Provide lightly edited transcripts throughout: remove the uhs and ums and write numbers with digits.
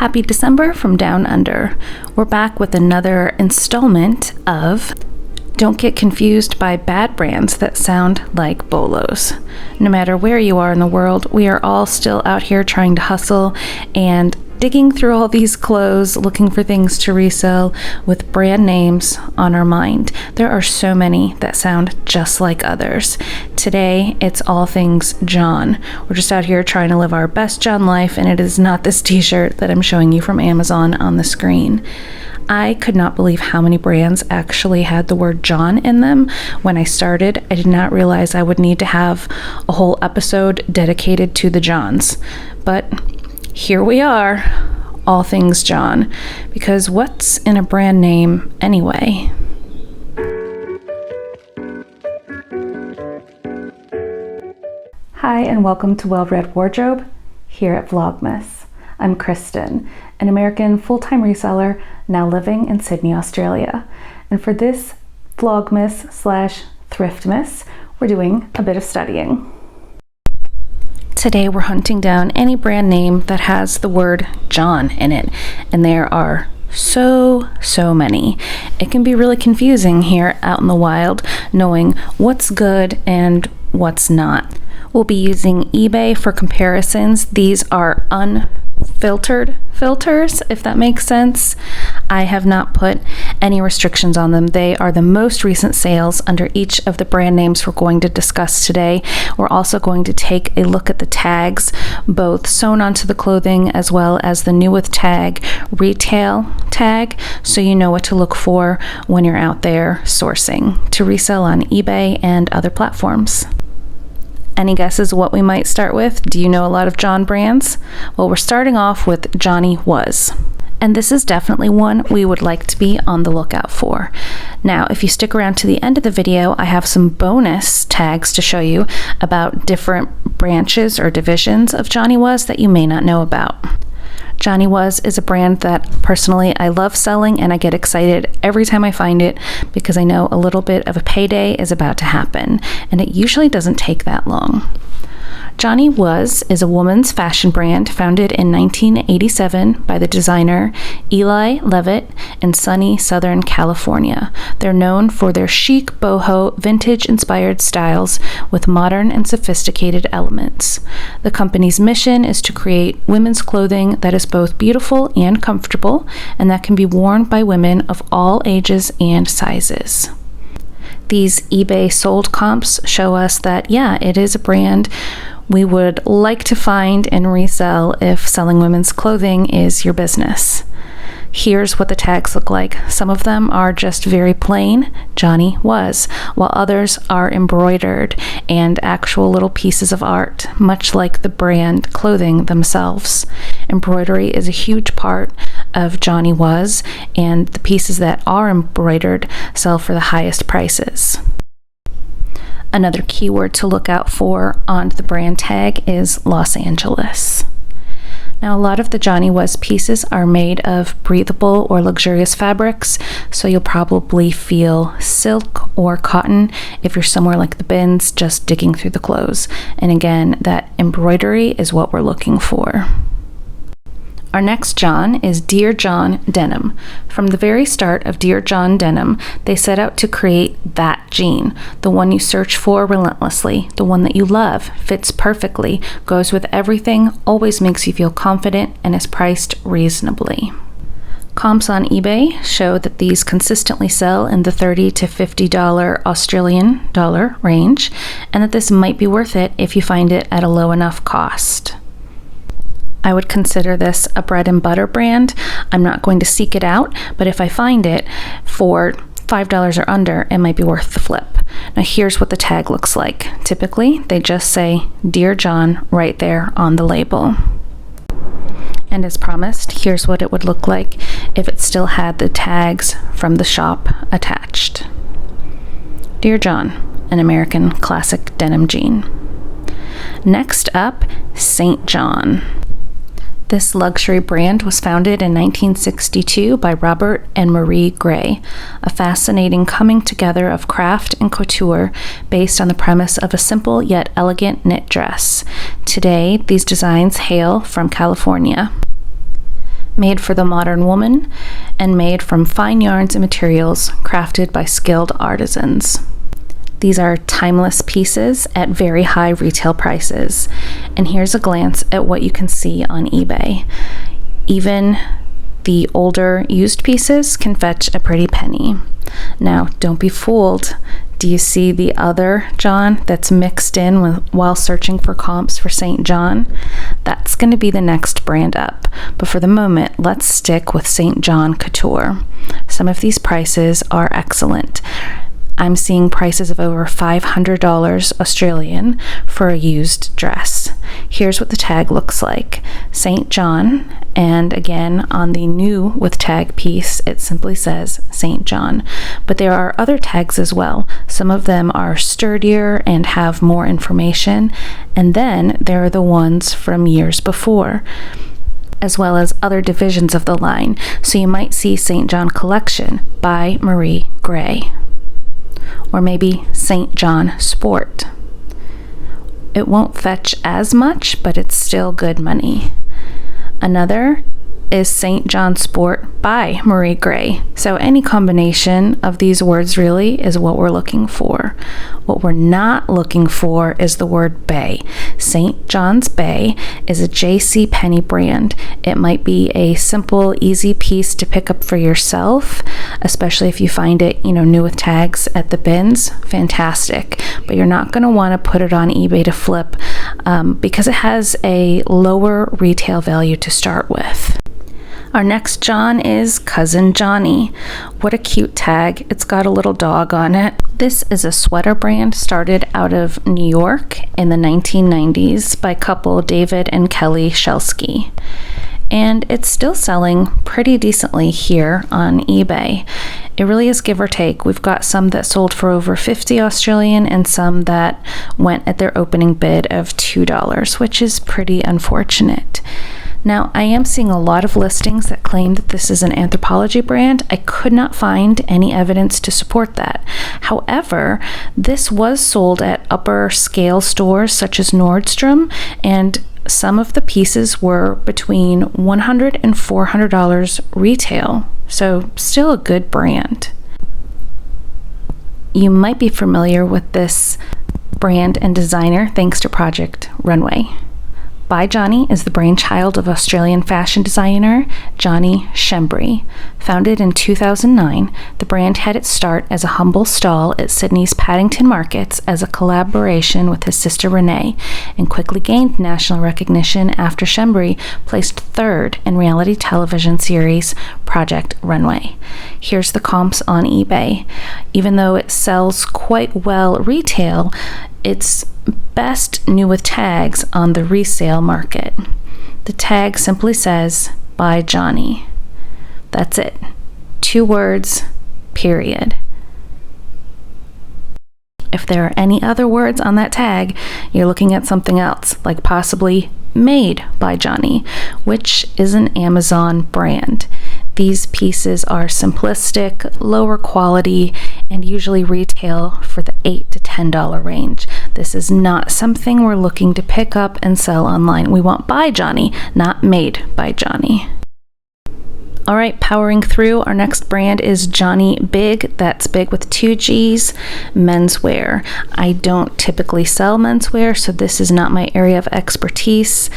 Happy December from Down Under. We're back with another installment of Don't Get Confused by Bad Brands That Sound Like Bolos. No matter where you are in the world, we are all still out here trying to hustle and digging through all these clothes, looking for things to resell with brand names on our mind. There are so many that sound just like others. Today, it's all things John. We're just out here trying to live our best John life, and it is not this t-shirt that I'm showing you from Amazon on the screen. I could not believe how many brands actually had the word John in them. When I started, I did not realize I would need to have a whole episode dedicated to the Johns. But here we are, all things John, because what's in a brand name anyway? Hi, and welcome to Well-Read Wardrobe here at Vlogmas. I'm Christin, an American full-time reseller now living in Sydney, Australia. And for this Vlogmas/Thriftmas, we're doing a bit of studying. Today we're hunting down any brand name that has the word John in it, and there are so many. It can be really confusing here out in the wild knowing what's good and what's not. We'll be using eBay for comparisons. These are unfiltered filters, if that makes sense. I have not put any restrictions on them. They are the most recent sales under each of the brand names we're going to discuss today. We're also going to take a look at the tags, both sewn onto the clothing as well as the new with tag retail tag, so you know what to look for when you're out there sourcing to resell on eBay and other platforms. Any guesses what we might start with? Do you know a lot of John brands? Well, we're starting off with Johnny Was. And this is definitely one we would like to be on the lookout for. Now, if you stick around to the end of the video, I have some bonus tags to show you about different branches or divisions of Johnny Was that you may not know about. Johnny Was is a brand that personally I love selling, and I get excited every time I find it because I know a little bit of a payday is about to happen, and it usually doesn't take that long. Johnny Was is a woman's fashion brand founded in 1987 by the designer Eli Levitt in sunny Southern California. They're known for their chic, boho, vintage-inspired styles with modern and sophisticated elements. The company's mission is to create women's clothing that is both beautiful and comfortable, and that can be worn by women of all ages and sizes. These eBay sold comps show us that, yeah, it is a brand we would like to find and resell if selling women's clothing is your business. Here's what the tags look like. Some of them are just very plain Johnny Was, while others are embroidered and actual little pieces of art, much like the brand clothing themselves. Embroidery is a huge part of Johnny Was, and the pieces that are embroidered sell for the highest prices. Another keyword to look out for on the brand tag is Los Angeles. Now, a lot of the Johnny Was pieces are made of breathable or luxurious fabrics, so you'll probably feel silk or cotton if you're somewhere like the bins just digging through the clothes. And again, that embroidery is what we're looking for. Our next John is Dear John Denim. From the very start of Dear John Denim, they set out to create that jean, the one you search for relentlessly, the one that you love, fits perfectly, goes with everything, always makes you feel confident, and is priced reasonably. Comps on eBay show that these consistently sell in the $30 to $50 Australian dollar range, and that this might be worth it if you find it at a low enough cost. I would consider this a bread and butter brand. I'm not going to seek it out, but if I find it for $5 or under, it might be worth the flip. Now here's what the tag looks like. Typically, they just say Dear John right there on the label. And as promised, here's what it would look like if it still had the tags from the shop attached. Dear John, an American classic denim jean. Next up, St. John. This luxury brand was founded in 1962 by Robert and Marie Gray, a fascinating coming together of craft and couture based on the premise of a simple yet elegant knit dress. Today, these designs hail from California. made for the modern woman, and made from fine yarns and materials crafted by skilled artisans. These are timeless pieces at very high retail prices. And here's a glance at what you can see on eBay. Even the older used pieces can fetch a pretty penny. Now, don't be fooled. Do you see the other John that's mixed in while searching for comps for St. John? That's going to be the next brand up. But for the moment, let's stick with St. John Couture. Some of these prices are excellent. I'm seeing prices of over $500 Australian for a used dress. Here's what the tag looks like. St. John, and again on the new with tag piece it simply says St. John. But there are other tags as well. Some of them are sturdier and have more information, and then there are the ones from years before, as well as other divisions of the line. So you might see St. John Collection by Marie Gray. Or maybe St. John Sport. It won't fetch as much, but it's still good money. Another is St. John Sport by Marie Gray. So any combination of these words really is what we're looking for. What we're not looking for is the word Bay. St. John's Bay is a J.C. Penney brand. It might be a simple, easy piece to pick up for yourself, especially if you find it, new with tags at the bins. Fantastic. But you're not going to want to put it on eBay to flip because it has a lower retail value to start with. Our next John is Cousin Johnny. What a cute tag. It's got a little dog on it. This is a sweater brand started out of New York in the 1990s by couple David and Kelly Shelsky. And it's still selling pretty decently here on eBay. It really is give or take. We've got some that sold for over 50 Australian and some that went at their opening bid of $2, which is pretty unfortunate. Now, I am seeing a lot of listings that claim that this is an Anthropologie brand. I could not find any evidence to support that. However, this was sold at upper scale stores such as Nordstrom, and some of the pieces were between $100 and $400 retail. So still a good brand. You might be familiar with this brand and designer thanks to Project Runway. By Johnny is the brainchild of Australian fashion designer Johnny Shembry. Founded in 2009, the brand had its start as a humble stall at Sydney's Paddington Markets as a collaboration with his sister Renee, and quickly gained national recognition after Shembry placed third in reality television series Project Runway. Here's the comps on eBay. Even though it sells quite well retail, it's best new with tags on the resale market. The tag simply says, by Johnny. That's it. 2 words, period. If there are any other words on that tag, you're looking at something else, like possibly made by Johnny, which is an Amazon brand. These pieces are simplistic, lower quality, and usually retail for the $8 to $10 range. This is not something we're looking to pick up and sell online. We want by Johnny, not made by Johnny. All right, powering through, our next brand is Johnny Big. That's big with 2 G's, menswear. I don't typically sell menswear, so this is not my area of expertise.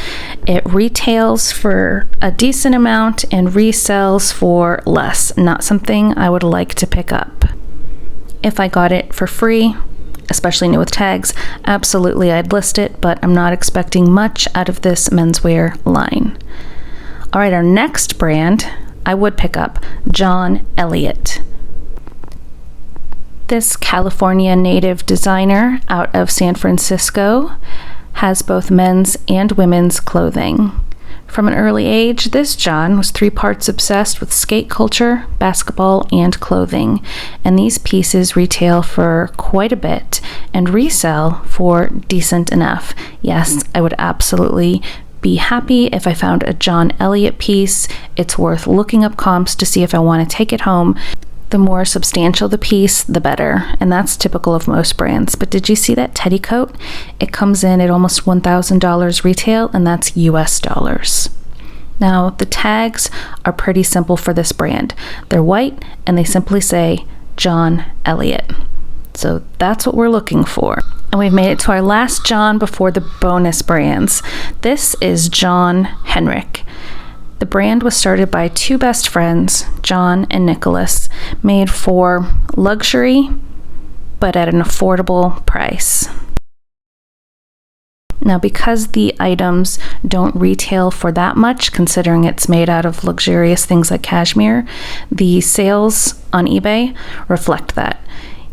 It retails for a decent amount and resells for less. Not something I would like to pick up. If I got it for free, especially new with tags, absolutely I'd list it, but I'm not expecting much out of this menswear line. All right, our next brand I would pick up, John Elliott. This California native designer out of San Francisco has both men's and women's clothing. From an early age, this John was 3 parts obsessed with skate culture, basketball, and clothing. And these pieces retail for quite a bit and resell for decent enough. Yes, I would absolutely be happy if I found a John Elliott piece. It's worth looking up comps to see if I want to take it home. The more substantial the piece, the better, and that's typical of most brands. But did you see that teddy coat? It comes in at almost $1,000 retail, and that's US dollars. Now, the tags are pretty simple for this brand. They're white and they simply say John Elliott. So that's what we're looking for. And we've made it to our last John before the bonus brands. This is John Henrik. The brand was started by two best friends, John and Nicholas, made for luxury, but at an affordable price. Now, because the items don't retail for that much, considering it's made out of luxurious things like cashmere, the sales on eBay reflect that.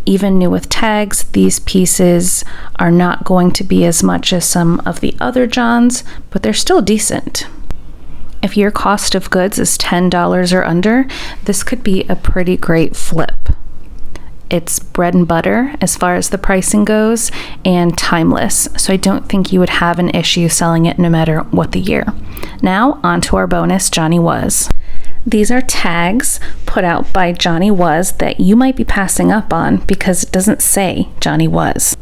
Even new with tags, these pieces are not going to be as much as some of the other Johns, but they're still decent. If your cost of goods is $10 or under, this could be a pretty great flip. It's bread and butter as far as the pricing goes, and timeless, so I don't think you would have an issue selling it no matter what the year. Now, on to our bonus, Johnny Was. These are tags put out by Johnny Was that you might be passing up on because it doesn't say Johnny Was.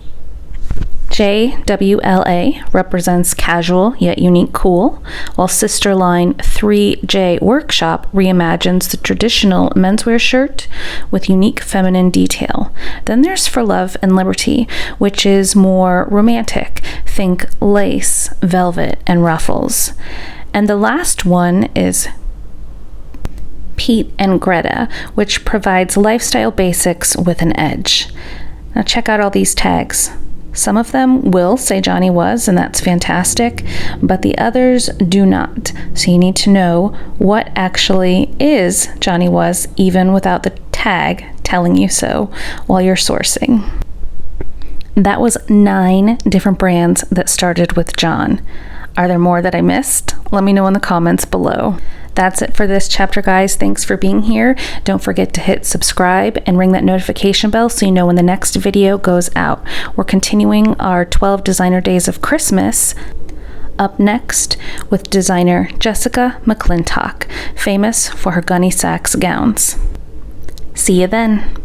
JWLA represents casual yet unique cool, while sister line 3J Workshop reimagines the traditional menswear shirt with unique feminine detail. Then there's For Love and Liberty, which is more romantic. Think lace, velvet, and ruffles. And the last one is Pete and Greta, which provides lifestyle basics with an edge. Now check out all these tags. Some of them will say Johnny Was, and that's fantastic, but the others do not. So you need to know what actually is Johnny Was, even without the tag telling you so while you're sourcing. That was 9 different brands that started with John. Are there more that I missed? Let me know in the comments below. That's it for this chapter, guys. Thanks for being here. Don't forget to hit subscribe and ring that notification bell so you know when the next video goes out. We're continuing our 12 designer days of Christmas up next with designer Jessica McClintock, famous for her Gunny Sacks gowns. See you then.